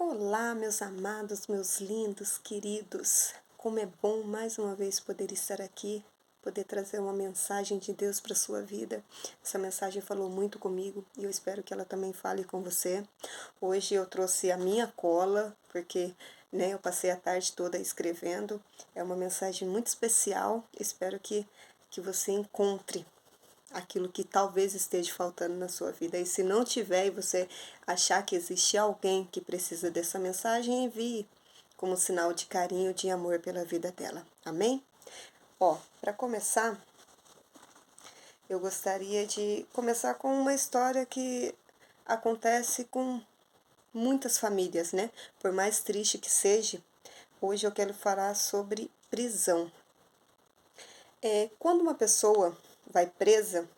Olá, meus amados, meus lindos, queridos. Como é bom mais uma vez poder estar aqui, poder trazer uma mensagem de Deus para a sua vida. Essa mensagem falou muito comigo e eu espero que ela também fale com você. Hoje eu trouxe a minha cola, porque eu passei a tarde toda escrevendo. É uma mensagem muito especial. Espero que você encontre aquilo que talvez esteja faltando na sua vida. E se não tiver e você achar que existe alguém que precisa dessa mensagem, envie como sinal de carinho, de amor pela vida dela. Amém? Ó, para começar, eu gostaria de começar com uma história que acontece com muitas famílias, né? Por mais triste que seja, hoje eu quero falar sobre prisão. Quando uma pessoa vai presa,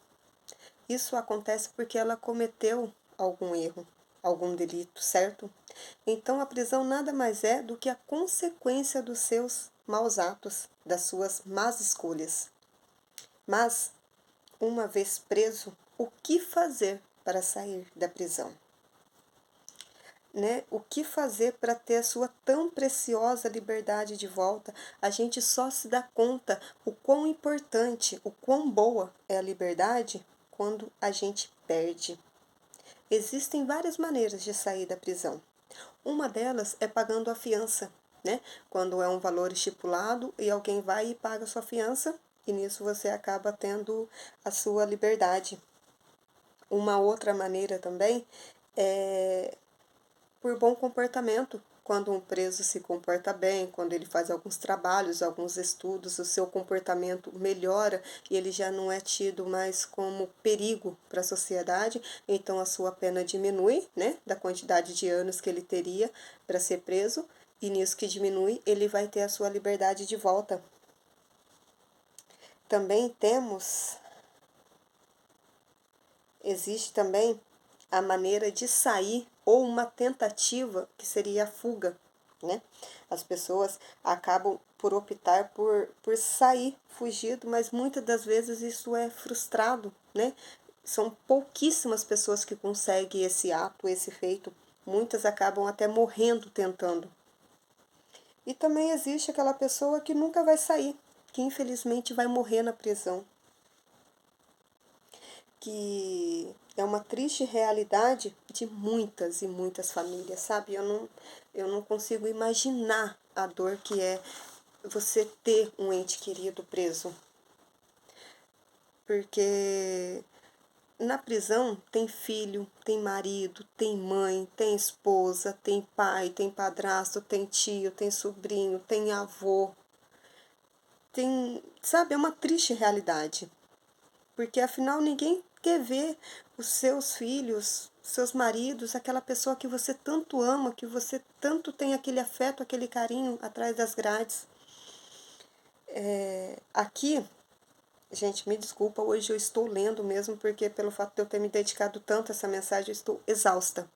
isso acontece porque ela cometeu algum erro, algum delito, certo? Então a prisão nada mais é do que a consequência dos seus maus atos, das suas más escolhas. Mas, uma vez preso, o que fazer para sair da prisão? O que fazer para ter a sua tão preciosa liberdade de volta? A gente só se dá conta o quão importante, o quão boa é a liberdade quando a gente perde. Existem várias maneiras de sair da prisão. Uma delas é pagando a fiança, né? Quando é um valor estipulado e alguém vai e paga a sua fiança, e nisso você acaba tendo a sua liberdade. Uma outra maneira também é por bom comportamento. Quando um preso se comporta bem, quando ele faz alguns trabalhos, alguns estudos, o seu comportamento melhora e ele já não é tido mais como perigo para a sociedade, então a sua pena diminui, né, da quantidade de anos que ele teria para ser preso, e nisso que diminui, ele vai ter a sua liberdade de volta. Também existe também a maneira de sair ou uma tentativa que seria a fuga, né? As pessoas acabam por optar por sair fugido, mas muitas das vezes isso é frustrado, né? São pouquíssimas pessoas que conseguem esse ato, esse feito. Muitas acabam até morrendo tentando. E também existe aquela pessoa que nunca vai sair, que infelizmente vai morrer na prisão, que é uma triste realidade de muitas e muitas famílias, sabe? Eu não consigo imaginar a dor que é você ter um ente querido preso. Porque na prisão tem filho, tem marido, tem mãe, tem esposa, tem pai, tem padrasto, tem tio, tem sobrinho, tem avô. Sabe, é uma triste realidade. Porque afinal ninguém quer ver os seus filhos, seus maridos, aquela pessoa que você tanto ama, que você tanto tem aquele afeto, aquele carinho atrás das grades. Aqui, gente, me desculpa, hoje eu estou lendo mesmo, porque pelo fato de eu ter me dedicado tanto a essa mensagem, eu estou exausta.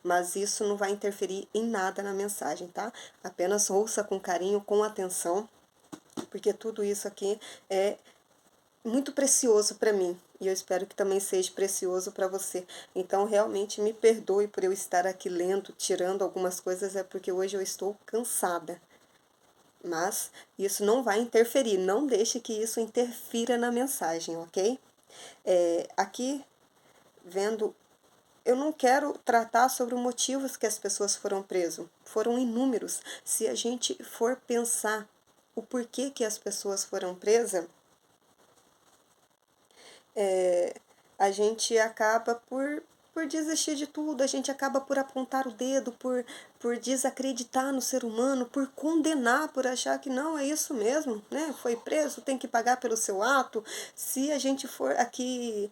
Mas isso não vai interferir em nada na mensagem, tá? Apenas ouça com carinho, com atenção, porque tudo isso aqui é muito precioso para mim e eu espero que também seja precioso para você. Então, realmente me perdoe por eu estar aqui lendo, tirando algumas coisas, é porque hoje eu estou cansada. Mas isso não vai interferir, não deixe que isso interfira na mensagem, ok? Aqui, vendo, eu não quero tratar sobre os motivos que as pessoas foram presas. Foram inúmeros. Se a gente for pensar o porquê que as pessoas foram presas, a gente acaba por desistir de tudo, a gente acaba por apontar o dedo, por desacreditar no ser humano, por condenar, por achar que não, é isso mesmo, né? Foi preso, tem que pagar pelo seu ato. Se a gente for aqui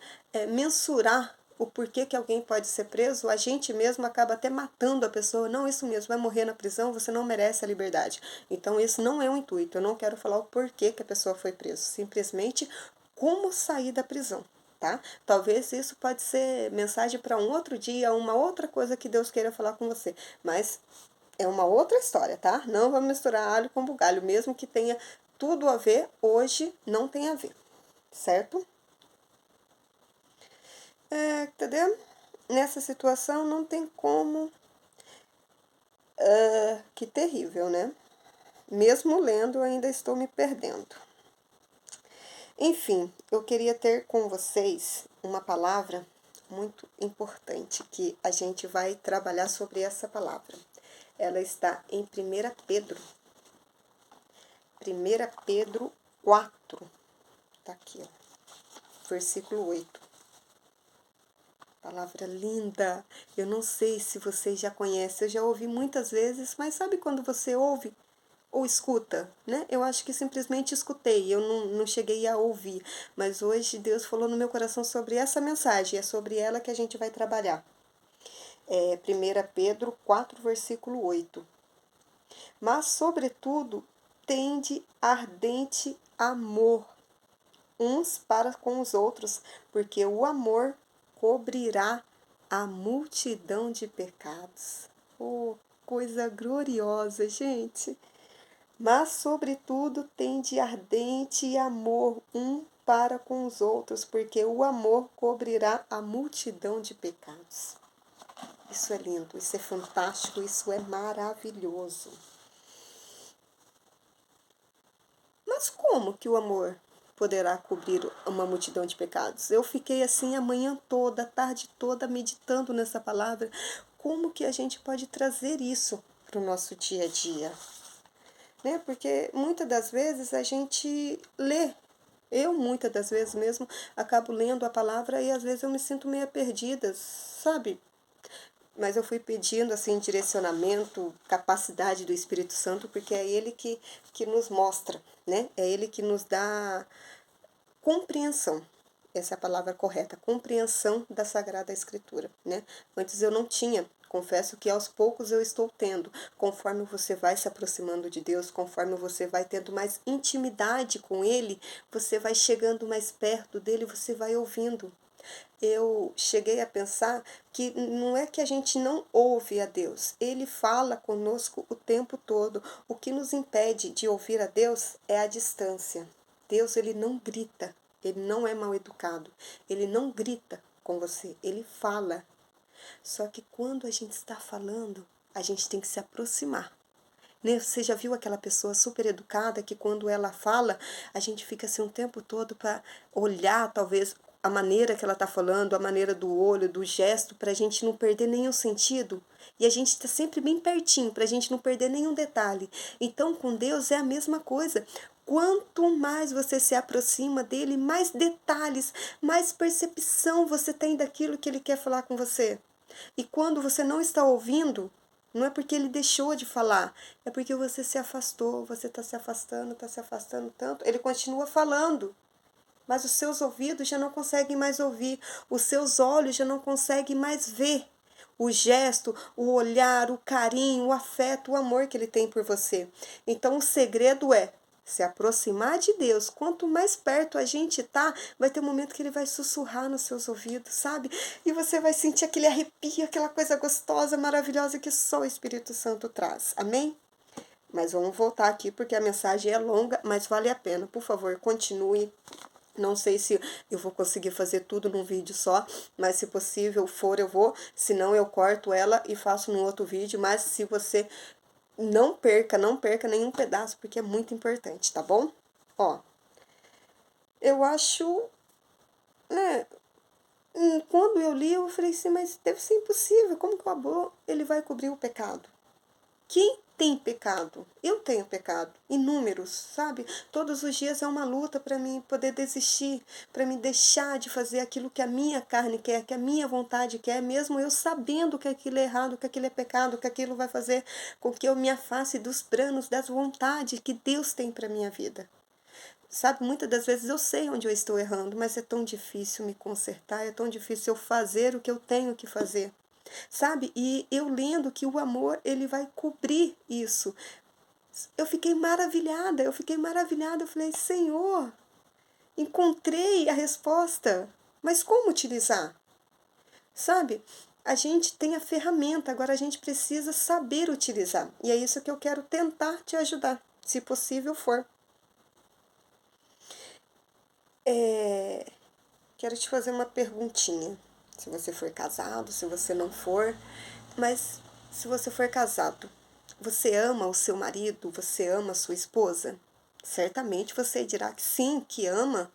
mensurar o porquê que alguém pode ser preso, a gente mesmo acaba até matando a pessoa. Não, isso mesmo, vai morrer na prisão, você não merece a liberdade. Então, esse não é o intuito. Eu não quero falar o porquê que a pessoa foi presa, simplesmente como sair da prisão, tá? Talvez isso pode ser mensagem para um outro dia, uma outra coisa que Deus queira falar com você, mas é uma outra história, tá? Não vamos misturar alho com bugalho, mesmo que tenha tudo a ver, hoje não tem a ver, certo? Entendeu? Nessa situação não tem como Que terrível, né? Mesmo lendo, eu ainda estou me perdendo. Enfim, eu queria ter com vocês uma palavra muito importante que a gente vai trabalhar sobre essa palavra. Ela está em 1 Pedro. 1 Pedro 4. Tá aqui, ó. Versículo 8. Palavra linda. Eu não sei se vocês já conhecem, eu já ouvi muitas vezes, mas sabe quando você ouve ou escuta, né? Eu acho que simplesmente escutei, eu não cheguei a ouvir. Mas hoje Deus falou no meu coração sobre essa mensagem, é sobre ela que a gente vai trabalhar. 1 Pedro 4, versículo 8. Mas, sobretudo, tende ardente amor uns para com os outros, porque o amor cobrirá a multidão de pecados. Oh, coisa gloriosa, gente! Mas, sobretudo, tende ardente amor um para com os outros, porque o amor cobrirá a multidão de pecados. Isso é lindo, isso é fantástico, isso é maravilhoso. Mas como que o amor poderá cobrir uma multidão de pecados? Eu fiquei assim a manhã toda, a tarde toda, meditando nessa palavra. Como que a gente pode trazer isso para o nosso dia a dia? Né? Porque muitas das vezes a gente lê. Eu, muitas das vezes mesmo, acabo lendo a palavra e às vezes eu me sinto meio perdida, sabe? Mas eu fui pedindo assim direcionamento, capacidade do Espírito Santo, porque é ele que nos mostra, né? É ele que nos dá compreensão. Essa é a palavra correta, compreensão da Sagrada Escritura, né? Antes eu não tinha, confesso que aos poucos eu estou tendo. Conforme você vai se aproximando de Deus, conforme você vai tendo mais intimidade com Ele, você vai chegando mais perto dele, você vai ouvindo. Eu cheguei a pensar que não é que a gente não ouve a Deus, Ele fala conosco o tempo todo. O que nos impede de ouvir a Deus é a distância. Deus, Ele não grita, Ele não é mal educado, Ele não grita com você, Ele fala. Só que quando a gente está falando, a gente tem que se aproximar. Né? Você já viu aquela pessoa super educada que quando ela fala, a gente fica assim o tempo todo para olhar, talvez, a maneira que ela está falando, a maneira do olho, do gesto, para a gente não perder nenhum sentido. E a gente está sempre bem pertinho, para a gente não perder nenhum detalhe. Então, com Deus é a mesma coisa. Quanto mais você se aproxima dele, mais detalhes, mais percepção você tem daquilo que ele quer falar com você. E quando você não está ouvindo, não é porque ele deixou de falar, é porque você se afastou, você está se afastando tanto. Ele continua falando, mas os seus ouvidos já não conseguem mais ouvir, os seus olhos já não conseguem mais ver o gesto, o olhar, o carinho, o afeto, o amor que ele tem por você. Então o segredo é se aproximar de Deus. Quanto mais perto a gente tá, vai ter um momento que ele vai sussurrar nos seus ouvidos, sabe? E você vai sentir aquele arrepio, aquela coisa gostosa, maravilhosa que só o Espírito Santo traz. Amém? Mas vamos voltar aqui porque a mensagem é longa, mas vale a pena. Por favor, continue. Não sei se eu vou conseguir fazer tudo num vídeo só, mas se possível for, eu vou. Se não, eu corto ela e faço num outro vídeo. Mas se você não perca nenhum pedaço, porque é muito importante, tá bom? Ó, eu acho, né, quando eu li, eu falei assim, mas deve ser impossível, como que o amor, ele vai cobrir o pecado? Quem tem pecado? Eu tenho pecado, inúmeros, sabe? Todos os dias é uma luta para mim poder desistir, para me deixar de fazer aquilo que a minha carne quer, que a minha vontade quer, mesmo eu sabendo que aquilo é errado, que aquilo é pecado, que aquilo vai fazer com que eu me afaste dos planos, das vontades que Deus tem para minha vida. Sabe, muitas das vezes eu sei onde eu estou errando, mas é tão difícil me consertar, é tão difícil eu fazer o que eu tenho que fazer. Sabe? E eu lendo que o amor, ele vai cobrir isso. Eu fiquei maravilhada, eu falei, Senhor, encontrei a resposta, mas como utilizar? Sabe? A gente tem a ferramenta, agora a gente precisa saber utilizar. E é isso que eu quero tentar te ajudar, se possível for. Quero te fazer uma perguntinha. Se você for casado, se você não for, mas se você for casado, Você ama o seu marido? Você ama a sua esposa? Certamente você dirá que sim, que ama,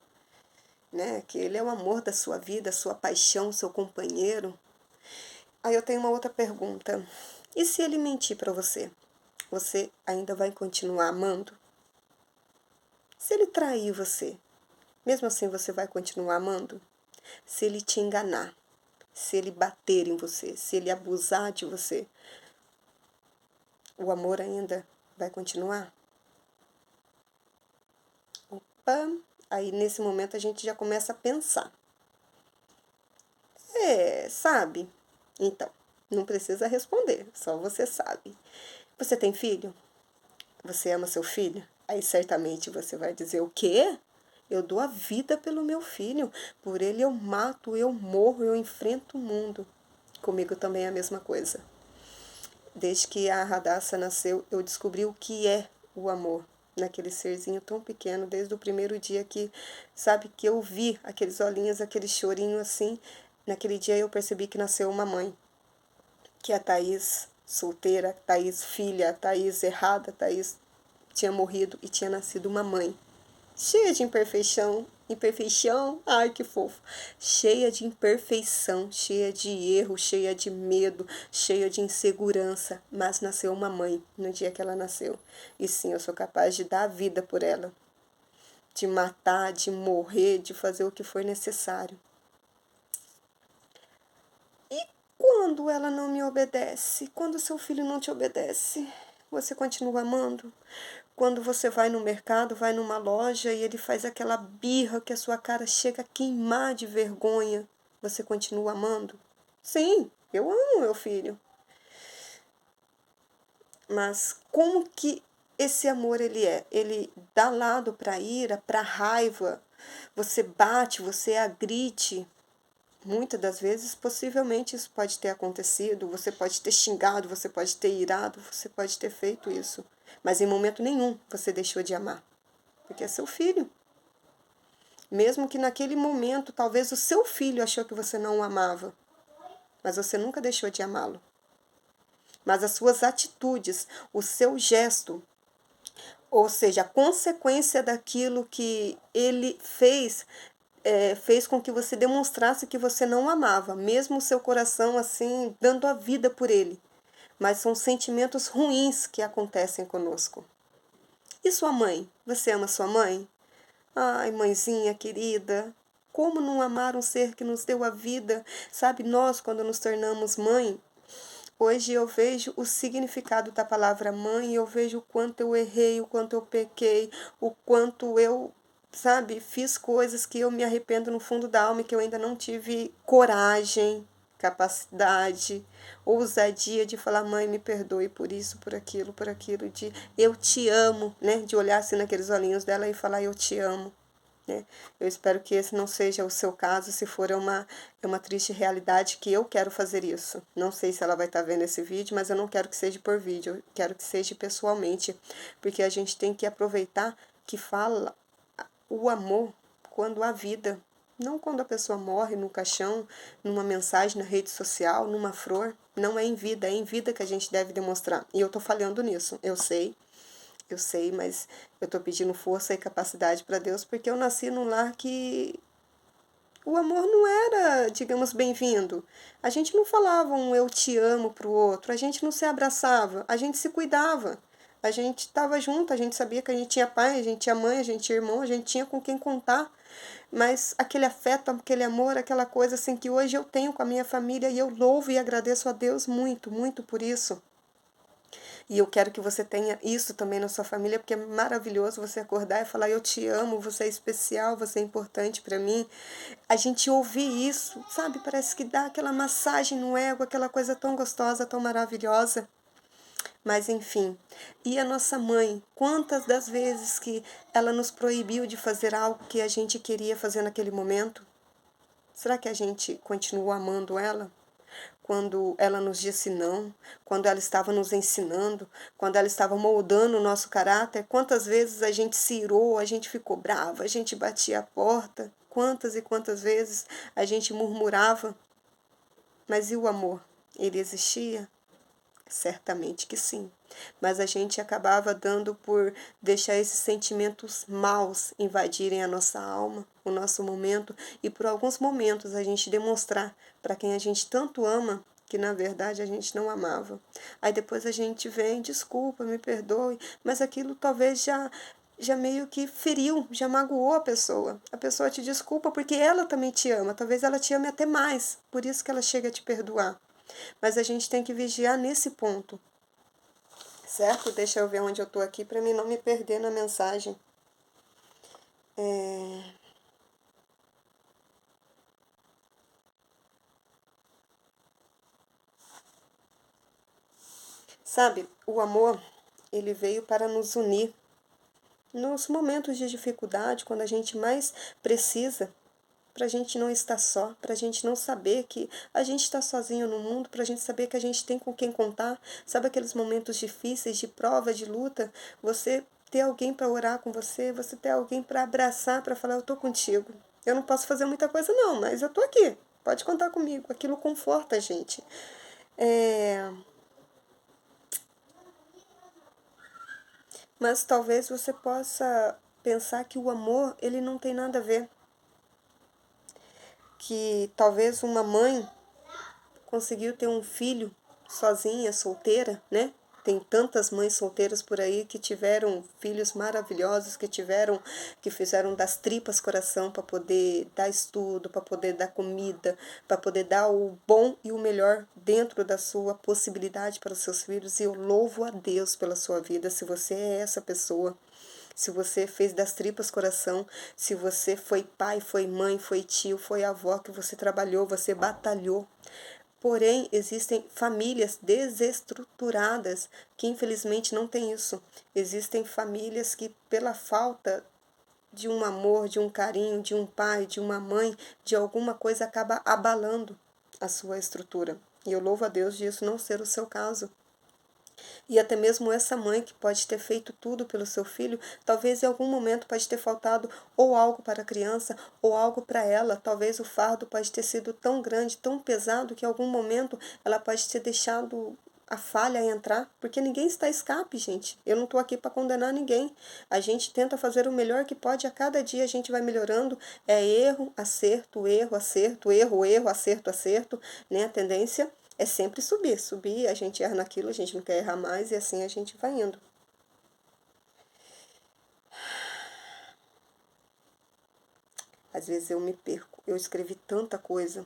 né? Que ele é o amor da sua vida, a sua paixão, seu companheiro. Aí eu tenho uma outra pergunta. E se ele mentir para você? Você ainda vai continuar amando? Se ele trair você, mesmo assim você vai continuar amando? Se ele te enganar, se ele bater em você, se ele abusar de você, o amor ainda vai continuar? Opa, aí nesse momento a gente já começa a pensar. Sabe? Então, não precisa responder, só você sabe. Você tem filho? Você ama seu filho? Aí certamente você vai dizer: o quê? Eu dou a vida pelo meu filho. Por ele eu mato, eu morro, eu enfrento o mundo. Comigo também é a mesma coisa. Desde que a Radassa nasceu, eu descobri o que é o amor naquele serzinho tão pequeno, desde o primeiro dia que, sabe, que eu vi aqueles olhinhos, aquele chorinho assim. Naquele dia eu percebi que nasceu uma mãe, que é a Thaís solteira, Thaís filha, Thaís errada, Thaís tinha morrido e tinha nascido uma mãe cheia de imperfeição, ai que fofo, cheia de imperfeição, cheia de erro, cheia de medo, cheia de insegurança, mas nasceu uma mãe no dia que ela nasceu. E sim, eu sou capaz de dar a vida por ela, de matar, de morrer, de fazer o que for necessário. E quando ela não me obedece? Quando seu filho não te obedece? Você continua amando? Quando você vai no mercado, vai numa loja e ele faz aquela birra que a sua cara chega a queimar de vergonha, você continua amando? Sim, eu amo meu filho. Mas como que esse amor ele é? Ele dá lado para a ira, para a raiva. Você bate, você agride. Muitas das vezes, possivelmente, isso pode ter acontecido. Você pode ter xingado, você pode ter irado, você pode ter feito isso. Mas em momento nenhum você deixou de amar. Porque é seu filho. Mesmo que naquele momento, talvez o seu filho achou que você não o amava. Mas você nunca deixou de amá-lo. Mas as suas atitudes, o seu gesto, ou seja, a consequência daquilo que ele fez, fez com que você demonstrasse que você não o amava, mesmo o seu coração assim, dando a vida por ele. Mas são sentimentos ruins que acontecem conosco. E sua mãe? Você ama sua mãe? Ai, mãezinha querida, como não amar um ser que nos deu a vida? Sabe, nós, quando nos tornamos mãe, hoje eu vejo o significado da palavra mãe, eu vejo o quanto eu errei, o quanto eu pequei, o quanto eu, sabe, fiz coisas que eu me arrependo no fundo da alma e que eu ainda não tive coragem, capacidade, ousadia de falar: mãe, me perdoe por aquilo, de eu te amo, né? De olhar assim naqueles olhinhos dela e falar: eu te amo. Né? Eu espero que esse não seja o seu caso, se for é uma triste realidade que eu quero fazer isso. Não sei se ela vai estar vendo esse vídeo, mas eu não quero que seja por vídeo, eu quero que seja pessoalmente, porque a gente tem que aproveitar que fala o amor quando há vida, não quando a pessoa morre no caixão, numa mensagem na rede social, numa flor. Não é em vida, é em vida que a gente deve demonstrar. E eu tô falhando nisso, eu sei, mas eu tô pedindo força e capacidade para Deus porque eu nasci num lar que o amor não era, digamos, bem-vindo. A gente não falava um eu te amo pro outro, a gente não se abraçava, a gente se cuidava. A gente estava junto, a gente sabia que a gente tinha pai, a gente tinha mãe, a gente tinha irmão, a gente tinha com quem contar. Mas aquele afeto, aquele amor, aquela coisa assim que hoje eu tenho com a minha família e eu louvo e agradeço a Deus muito, muito por isso. E eu quero que você tenha isso também na sua família, porque é maravilhoso você acordar e falar: eu te amo, você é especial, você é importante para mim. A gente ouvir isso, sabe? Parece que dá aquela massagem no ego, aquela coisa tão gostosa, tão maravilhosa. Mas enfim, e a nossa mãe? Quantas das vezes que ela nos proibiu de fazer algo que a gente queria fazer naquele momento? Será que a gente continua amando ela? Quando ela nos disse não, quando ela estava nos ensinando, quando ela estava moldando o nosso caráter, quantas vezes a gente se irou, a gente ficou brava, a gente batia a porta, quantas e quantas vezes a gente murmurava, mas e o amor? Ele existia? Certamente que sim. Mas a gente acabava dando por deixar esses sentimentos maus invadirem a nossa alma, o nosso momento, e por alguns momentos a gente demonstrar para quem a gente tanto ama que na verdade a gente não amava. Aí depois a gente vem, desculpa, me perdoe, mas aquilo talvez já meio que feriu, já magoou a pessoa. A pessoa te desculpa porque ela também te ama, talvez ela te ame até mais, por isso que ela chega a te perdoar. Mas a gente tem que vigiar nesse ponto, certo? Deixa eu ver onde eu tô aqui para mim não me perder na mensagem. Sabe, o amor, ele veio para nos unir nos momentos de dificuldade, quando a gente mais precisa, para a gente não estar só, para a gente não saber que a gente está sozinho no mundo, para a gente saber que a gente tem com quem contar. Sabe aqueles momentos difíceis, de prova, de luta? Você ter alguém para orar com você, você ter alguém para abraçar, para falar, eu estou contigo. Eu não posso fazer muita coisa não, mas eu estou aqui. Pode contar comigo. Aquilo conforta a gente. É... Mas talvez você possa pensar que o amor, ele não tem nada a ver. Que talvez uma mãe conseguiu ter um filho sozinha, solteira, né? Tem tantas mães solteiras por aí que tiveram filhos maravilhosos, que fizeram das tripas coração para poder dar estudo, para poder dar comida, para poder dar o bom e o melhor dentro da sua possibilidade para os seus filhos. E eu louvo a Deus pela sua vida, se você é essa pessoa. Se você fez das tripas coração, se você foi pai, foi mãe, foi tio, foi avó, que você trabalhou, você batalhou. Porém, existem famílias desestruturadas que infelizmente não têm isso. Existem famílias que, pela falta de um amor, de um carinho, de um pai, de uma mãe, de alguma coisa, acaba abalando a sua estrutura. E eu louvo a Deus de isso não ser o seu caso. E até mesmo essa mãe que pode ter feito tudo pelo seu filho, talvez em algum momento pode ter faltado ou algo para a criança ou algo para ela. Talvez o fardo pode ter sido tão grande, tão pesado, que em algum momento ela pode ter deixado a falha entrar, porque ninguém está a escape, gente. Eu não estou aqui para condenar ninguém. A gente tenta fazer o melhor que pode, a cada dia a gente vai melhorando. É erro, acerto, erro, acerto, erro, erro, acerto, acerto, né? A tendência é sempre subir, subir, a gente erra naquilo, a gente não quer errar mais e assim a gente vai indo. Às vezes eu me perco, eu escrevi tanta coisa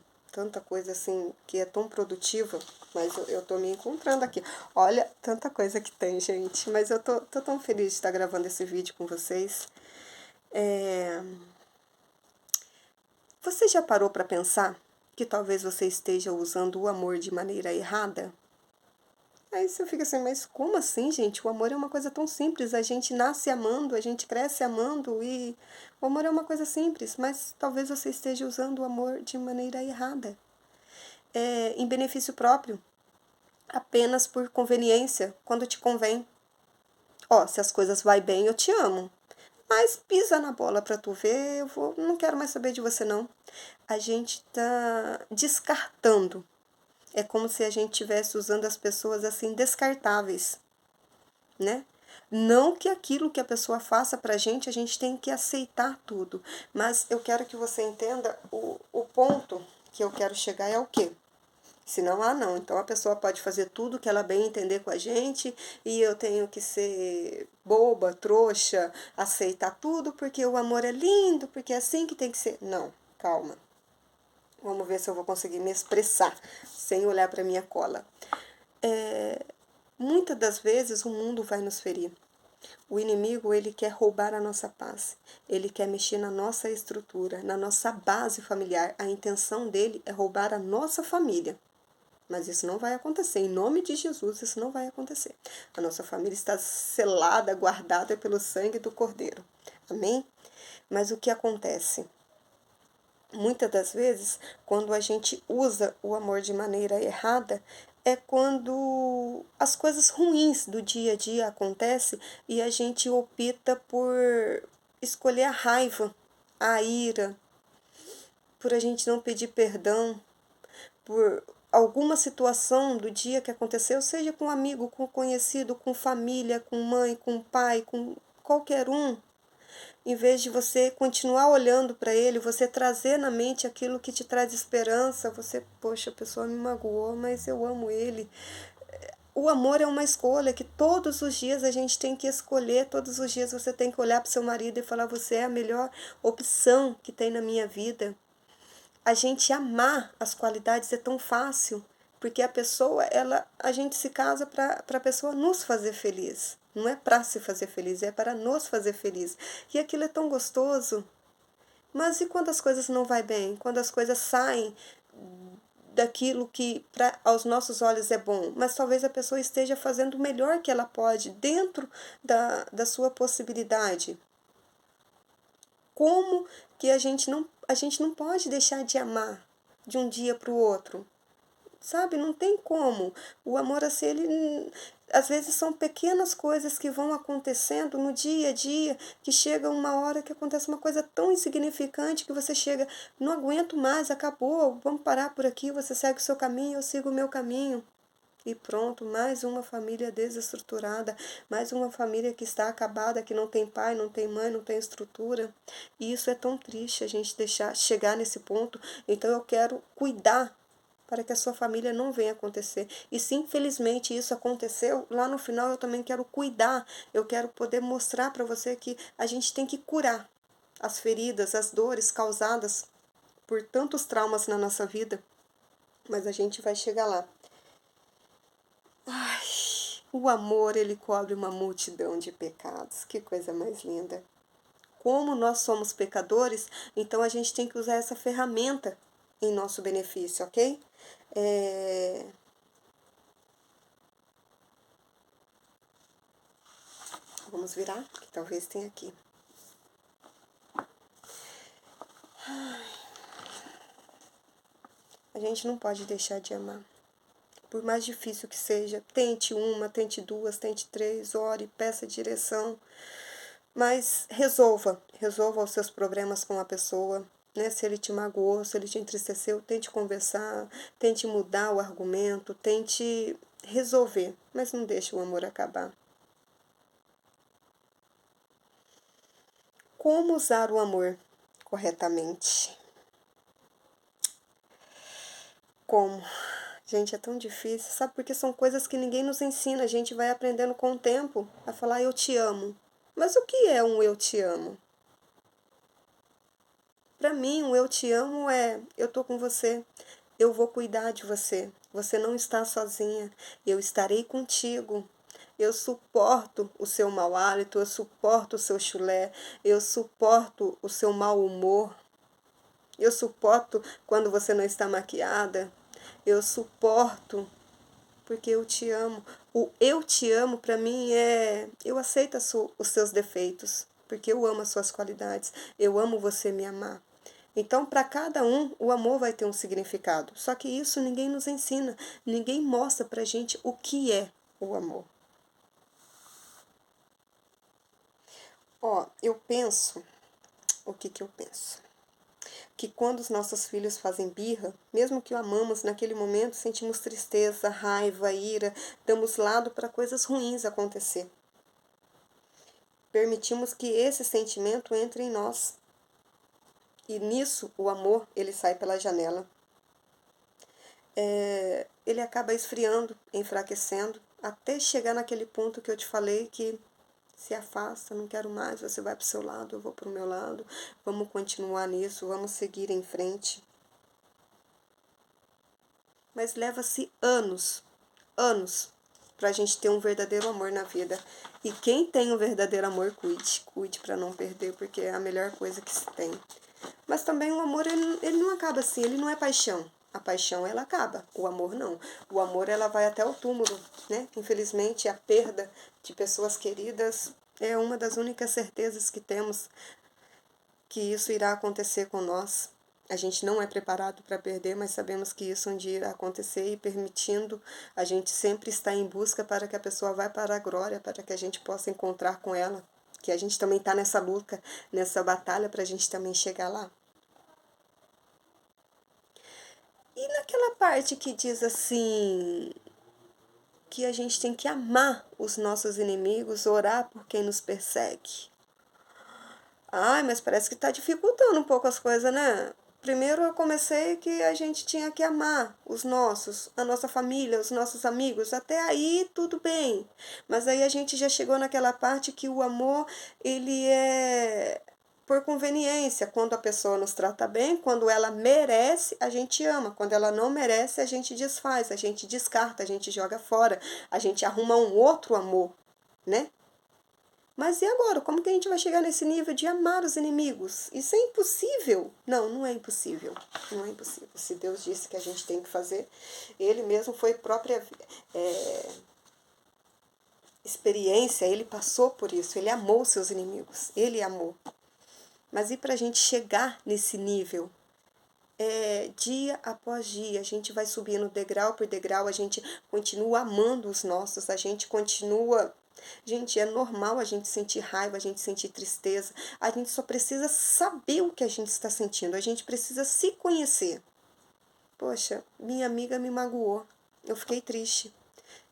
assim, que é tão produtiva, mas eu tô me encontrando aqui. Olha, tanta coisa que tem, gente, mas eu tô tão feliz de estar gravando esse vídeo com vocês. Você já parou para pensar que talvez você esteja usando o amor de maneira errada? Aí você fica assim, mas como assim, gente? O amor é uma coisa tão simples. A gente nasce amando, a gente cresce amando e o amor é uma coisa simples, mas talvez você esteja usando o amor de maneira errada, em benefício próprio, apenas por conveniência, quando te convém. Ó, se as coisas vai bem, eu te amo. Mas pisa na bola pra tu ver, não quero mais saber de você não. A gente tá descartando. É como se a gente estivesse usando as pessoas assim descartáveis, né? Não que aquilo que a pessoa faça pra gente, a gente tem que aceitar tudo. Mas eu quero que você entenda o ponto que eu quero chegar é o quê? Senão, não. Então a pessoa pode fazer tudo que ela bem entender com a gente e eu tenho que ser boba, trouxa, aceitar tudo porque o amor é lindo, porque é assim que tem que ser. Não, calma. Vamos ver se eu vou conseguir me expressar sem olhar para minha cola. Muitas das vezes o mundo vai nos ferir. O inimigo, ele quer roubar a nossa paz. Ele quer mexer na nossa estrutura, na nossa base familiar. A intenção dele é roubar a nossa família. Mas isso não vai acontecer. Em nome de Jesus, isso não vai acontecer. A nossa família está selada, guardada pelo sangue do Cordeiro. Amém? Mas o que acontece? Muitas das vezes, quando a gente usa o amor de maneira errada, é quando as coisas ruins do dia a dia acontecem e a gente opta por escolher a raiva, a ira, por a gente não pedir perdão, por alguma situação do dia que aconteceu, seja com um amigo, com um conhecido, com família, com mãe, com pai, com qualquer um, em vez de você continuar olhando para ele, você trazer na mente aquilo que te traz esperança, você, poxa, a pessoa me magoou, mas eu amo ele. O amor é uma escolha que todos os dias a gente tem que escolher, todos os dias você tem que olhar para o seu marido e falar, você é a melhor opção que tem na minha vida. A gente amar as qualidades é tão fácil, porque a pessoa, a gente se casa para a pessoa nos fazer feliz. Não é para se fazer feliz, é para nos fazer feliz. E aquilo é tão gostoso. Mas e quando as coisas não vai bem? Quando as coisas saem daquilo que aos nossos olhos é bom, mas talvez a pessoa esteja fazendo o melhor que ela pode dentro da sua possibilidade. Como que a gente não pode deixar de amar de um dia para o outro? Sabe, não tem como. O amor assim, ele às vezes são pequenas coisas que vão acontecendo no dia a dia, que chega uma hora que acontece uma coisa tão insignificante que você chega, não aguento mais, acabou, vamos parar por aqui, você segue o seu caminho, eu sigo o meu caminho. E pronto, mais uma família desestruturada, mais uma família que está acabada, que não tem pai, não tem mãe, não tem estrutura. E isso é tão triste a gente deixar chegar nesse ponto. Então eu quero cuidar para que a sua família não venha acontecer. E se infelizmente isso aconteceu, lá no final eu também quero cuidar. Eu quero poder mostrar para você que a gente tem que curar as feridas, as dores causadas por tantos traumas na nossa vida. Mas a gente vai chegar lá. Ai, o amor, ele cobre uma multidão de pecados. Que coisa mais linda. Como nós somos pecadores, então a gente tem que usar essa ferramenta em nosso benefício, ok? Vamos virar, que talvez tenha aqui. A gente não pode deixar de amar. Por mais difícil que seja, tente uma, tente duas, tente três, ore, peça direção. Mas resolva os seus problemas com a pessoa. Né? Se ele te magoou, se ele te entristeceu, tente conversar, tente mudar o argumento, tente resolver, mas não deixe o amor acabar. Como usar o amor corretamente? Como? Gente, é tão difícil, sabe? Porque são coisas que ninguém nos ensina. A gente vai aprendendo com o tempo a falar eu te amo. Mas o que é um eu te amo? Para mim, um eu te amo é eu tô com você, eu vou cuidar de você. Você não está sozinha, eu estarei contigo. Eu suporto o seu mau hálito, eu suporto o seu chulé, eu suporto o seu mau humor, eu suporto quando você não está maquiada, eu suporto porque eu te amo. O eu te amo para mim é eu aceito os seus defeitos, porque eu amo as suas qualidades, eu amo você me amar. Então, para cada um, o amor vai ter um significado. Só que isso ninguém nos ensina, ninguém mostra pra gente o que é o amor. Ó, eu penso, o que eu penso? Que quando os nossos filhos fazem birra, mesmo que o amamos naquele momento, sentimos tristeza, raiva, ira, damos lado para coisas ruins acontecer. Permitimos que esse sentimento entre em nós. E nisso, o amor, ele sai pela janela. Ele acaba esfriando, enfraquecendo, até chegar naquele ponto que eu te falei que se afasta, não quero mais, você vai para o seu lado, eu vou para o meu lado, vamos continuar nisso, vamos seguir em frente. Mas leva-se anos, anos, para a gente ter um verdadeiro amor na vida. E quem tem um verdadeiro amor, cuide para não perder, porque é a melhor coisa que se tem. Mas também o amor, ele não acaba assim, ele não é paixão. A paixão, ela acaba, o amor não. O amor, ela vai até o túmulo, né? Infelizmente, a perda de pessoas queridas é uma das únicas certezas que temos que isso irá acontecer com nós. A gente não é preparado para perder, mas sabemos que isso um dia irá acontecer e permitindo, a gente sempre está em busca para que a pessoa vá para a glória, para que a gente possa encontrar com ela. Que a gente também está nessa luta, nessa batalha para a gente também chegar lá. E naquela parte que diz assim, que a gente tem que amar os nossos inimigos, orar por quem nos persegue. Ai, mas parece que está dificultando um pouco as coisas, né? Primeiro eu comecei que a gente tinha que amar os nossos, a nossa família, os nossos amigos. Até aí tudo bem. Mas aí a gente já chegou naquela parte que o amor, ele é por conveniência. Quando a pessoa nos trata bem, quando ela merece, a gente ama. Quando ela não merece, a gente desfaz, a gente descarta, a gente joga fora, a gente arruma um outro amor, né? Mas e agora? Como que a gente vai chegar nesse nível de amar os inimigos? Isso é impossível. Não, não é impossível. Não é impossível. Se Deus disse que a gente tem que fazer, Ele mesmo foi própria experiência, Ele passou por isso, Ele amou seus inimigos, Ele amou. Mas e para a gente chegar nesse nível? Dia após dia, a gente vai subindo degrau por degrau, a gente continua amando os nossos, a gente continua. Gente, é normal a gente sentir raiva, a gente sentir tristeza, a gente só precisa saber o que a gente está sentindo, a gente precisa se conhecer. Poxa, minha amiga me magoou, eu fiquei triste.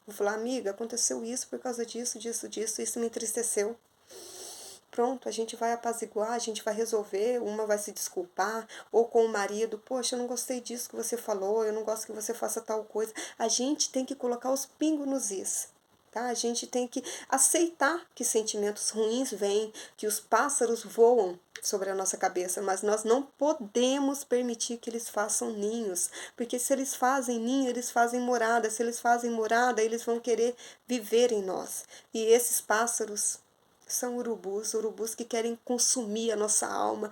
Vou falar, amiga, aconteceu isso por causa disso, disso, disso, isso me entristeceu. Pronto, a gente vai apaziguar, a gente vai resolver, uma vai se desculpar, ou com o marido, poxa, eu não gostei disso que você falou, eu não gosto que você faça tal coisa. A gente tem que colocar os pingos nos is, tá? A gente tem que aceitar que sentimentos ruins vêm, que os pássaros voam sobre a nossa cabeça, mas nós não podemos permitir que eles façam ninhos, porque se eles fazem ninho, eles fazem morada, se eles fazem morada, eles vão querer viver em nós. E esses pássaros são urubus, urubus que querem consumir a nossa alma,